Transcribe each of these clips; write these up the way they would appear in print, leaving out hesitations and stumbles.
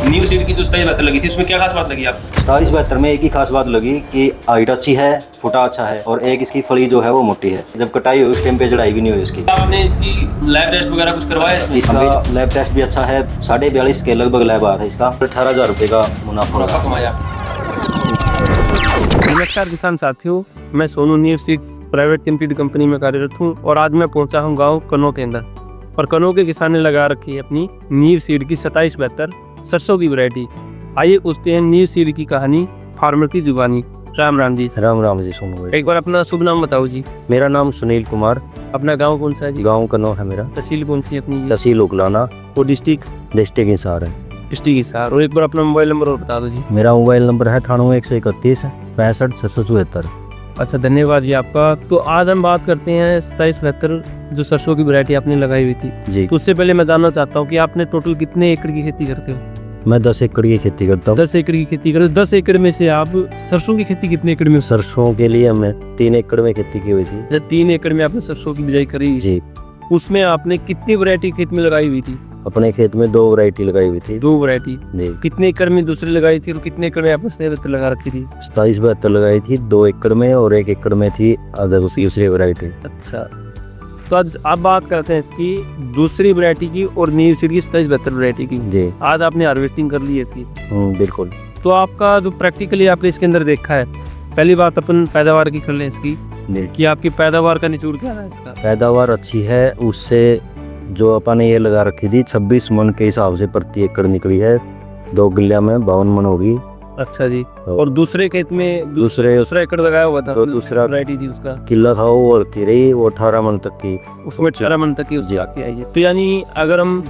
New seed की जो 2772 लगी थी उसमें क्या खास बात लगी आपको? 2772 में एक ही खास बात लगी कि हाइट अच्छी है, फुटा अच्छा है और एक इसकी फली जो है वो मोटी है। जब कटाई हुई उस टाइम पे चढ़ाई भी नहीं हुई इसकी। आपने इसकी लैब टेस्ट वगैरह कुछ करवाया इसमें? इसका लैब टेस्ट भी अच्छा है, 42.5 के लगभग लैब आया था इसका। 18,000 रुपये का मुनाफा कमाया। नमस्कार किसान साथियों, मैं Sonu new seeds private limited company में कार्यरत हूँ और आज मैं पहुंचा हूँ गांव कनो के अंदर। और कनो के किसान ने लगा रखी है अपनी न्यू सीड की 2772 सरसों की वैरायटी। आइए पूछते हैं न्यू सीड की कहानी फार्मर की जुबानी। राम राम जी। राम राम जी सोनू भाई। एक बार अपना शुभ नाम बताओ जी। मेरा नाम सुनील कुमार। अपना गांव कौन सा है जी? गाँव कनो है मेरा। तहसील कौन सी है अपनी? तहसील उकलाना, और डिस्ट्रिक्ट हिसार है। डिस्ट्रिक्ट हिसार। और एक बार अपना मोबाइल नंबर और बता दो जी। मेरा मोबाइल नंबर है 98 131 65 674। अच्छा, धन्यवाद जी आपका। तो आज हम बात करते हैं 2772 जो सरसों की वैरायटी आपने लगाई हुई थी जी। तो उससे पहले मैं जानना चाहता हूँ कि आपने टोटल कितने एकड़ की खेती करते हो? मैं 10 एकड़ की खेती करता हूँ। 10 एकड़ की खेती करते हो। 10 एकड़ में से आप सरसों की खेती कितने एकड़ में? सरसों के लिए हमने 3 एकड़ में खेती की हुई थी। 3 एकड़ में आपने सरसों की बिजाई करी जी। उसमें आपने कितनी वैरायटी खेत में लगाई हुई थी? अपने खेत में 2 वैरायटी लगाई हुई थी। 2 वैरायटी। जी। कितने एकड़ में दूसरी लगाई थी और कितने एकड़ में आपने 2772 लगा रखी थी? 2772 लगाई थी 2 एकड़ में और 1 एकड़ में थी दूसरी वैरायटी। अच्छा, तो आज आप बात करते हैं इसकी दूसरी वैरायटी की और न्यू सीड की 2772 वैरायटी की। जी। आज आपने हार्वेस्टिंग कर ली है इसकी। बिल्कुल। तो आपका जो प्रैक्टिकली आपने इसके अंदर देखा है, पहली बात अपन पैदावार की कर लें इसकी कि आपकी पैदावार का निचोड़ क्या है इसका? पैदावार अच्छी है। उससे जो अपन ने ये लगा रखी थी 26 मन के हिसाब से प्रति एकड़ निकली है। 2 किल्ला में 52 मन होगी। अच्छा जी। और दूसरे खेत में दूसरा एकड़ लगाया हुआ था तो दूसरा वैरायटी थी उसका किला था वो हल्की रही, वो 18 मन तक की। उसमें 18 मन तक की उसकी आती आई है। तो यानी अगर हम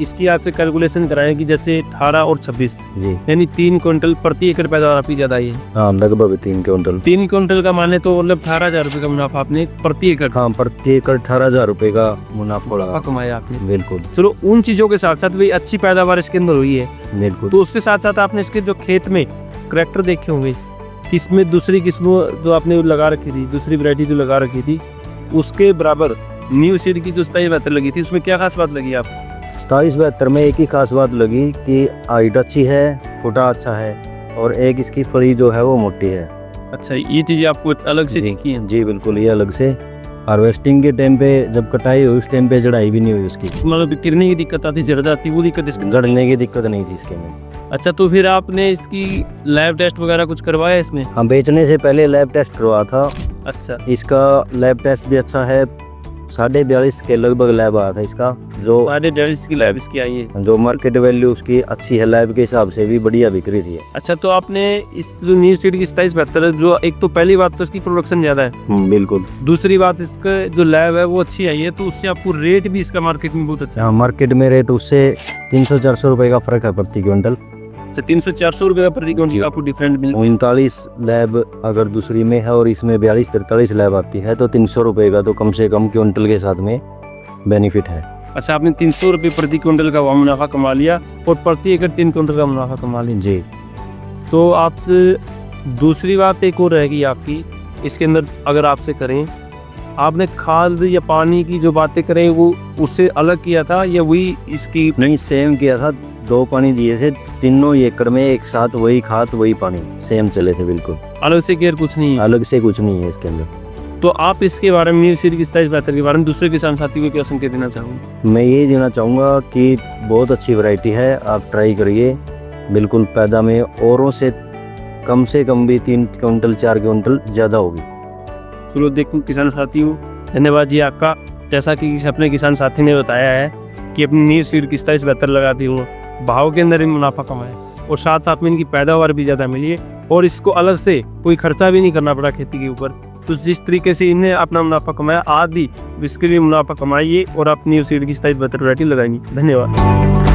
इसकी आपसे कैलकुलेशन कराएं कि जैसे 18 और 26 जी, यानी 3 क्विंटल प्रति एकड़ पैदावार आपकी ज्यादा आई है। हाँ लगभग 3 क्विंटल। 3 क्विंटल का माने तो मतलब 18,000 रुपए का मुनाफा आपने प्रति एकड़। हाँ, प्रति एकड़ 18,000 रुपए का मुनाफा कमाया आपने। बिल्कुल। चलो, उन चीजों के साथ साथ भी अच्छी पैदावार इसके अंदर हुई है। बिल्कुल। तो उसके साथ साथ आपने इसके जो खेत में करैक्टर देखे होंगे, किसमें दूसरी किस्म जो आपने लगा रखी थी, दूसरी वैरायटी जो लगा रखी थी उसके बराबर न्यू सीड की जो 2772 लगी थी उसमें क्या खास बात लगी आपको? 2772 में एक ही खास बात लगी कि हाइट अच्छी है, फुटा अच्छा है और एक इसकी फली जो है वो मोटी है। अच्छा, ये चीजें आपको अलग से देखी हैं? जी बिल्कुल, ये अलग से। हार्वेस्टिंग के टाइम पे जब कटाई हुई उस टाइम पे जड़ाई भी नहीं हुई उसकी। मतलब गिरने की दिक्कत आती, जड़ जाती, वो दिक्कत इसके? जड़ने की दिक्कत नहीं थी इसके में। अच्छा, तो फिर आपने इसकी लैब टेस्ट वगैरह कुछ करवाया इसमें? हाँ, बेचने से पहले लैब टेस्ट करवा था। अच्छा। इसका लैब टेस्ट भी अच्छा है। 42.5 के लगभग लैब आया था इसका। जो 42.5 की लैब इसकी आई है। जो मार्केट वैल्यू उसकी अच्छी है, लैब के हिसाब से भी बढ़िया बिक रही थी। अच्छा, तो आपने इस जो न्यू सीड की 2772 जो एक तो पहली बात तो इसकी प्रोडक्शन ज्यादा है। बिल्कुल। दूसरी बात इसका जो लैब है वो अच्छी आई है, तो उससे आपको रेट भी इसका मार्केट में बहुत अच्छा है। हाँ, मार्केट में रेट उससे 300-400 रुपए का फर्क है प्रति क्विंटल। 300-400 रुपए का प्रति क्विंटल आपको डिफरेंट मिल। 39 लैब अगर दूसरी में है और इसमें 42-43 लैब आती है तो 300 रुपए का तो कम से कम क्विंटल के साथ में बेनिफिट है। अच्छा, आपने 300 रुपये प्रति क्विंटल का मुनाफा कमा लिया और प्रति एकड़ 3 क्विंटल का मुनाफा कमा लिया जी। तो आपसे दूसरी बात एक और रहेगी आपकी इसके अंदर, अगर आपसे करें, आपने खाद या पानी की जो बातें करें वो उससे अलग किया था या वही इसकी? नहीं, सेम किया था। 2 पानी दिए थे तीनों एकड़ में एक साथ, वही खाद वही पानी सेम चले थे बिल्कुल। अलग से केयर कुछ नहीं है? अलग से कुछ नहीं है इसके अंदर। तो आप इसके बारे में न्यू सीड की 2772 के बारे में दूसरे किसान साथी को क्या संकेत देना चाहूँगा? मैं ये देना चाहूँगा कि बहुत अच्छी वैरायटी है, आप ट्राई करिए। बिल्कुल पैदा में औरों से कम भी 3 क्विंटल 4 क्विंटल ज़्यादा होगी। चलो देखो किसान साथियों, धन्यवाद जी आपका। जैसा कि अपने किसान साथी ने बताया है कि अपनी न्यू सीड की 2772 लगाती हूँ, भाव के अंदर भी मुनाफा कमाए और साथ साथ में इनकी पैदावार भी ज़्यादा मिली है और इसको अलग से कोई खर्चा भी नहीं करना पड़ा खेती के ऊपर। तो जिस तरीके से इन्हें अपना मुनाफा कमाया, आज भी इसके लिए मुनाफा कमाइए और अपनी सीड की 2772 वैरायटी लगाएंगे। धन्यवाद।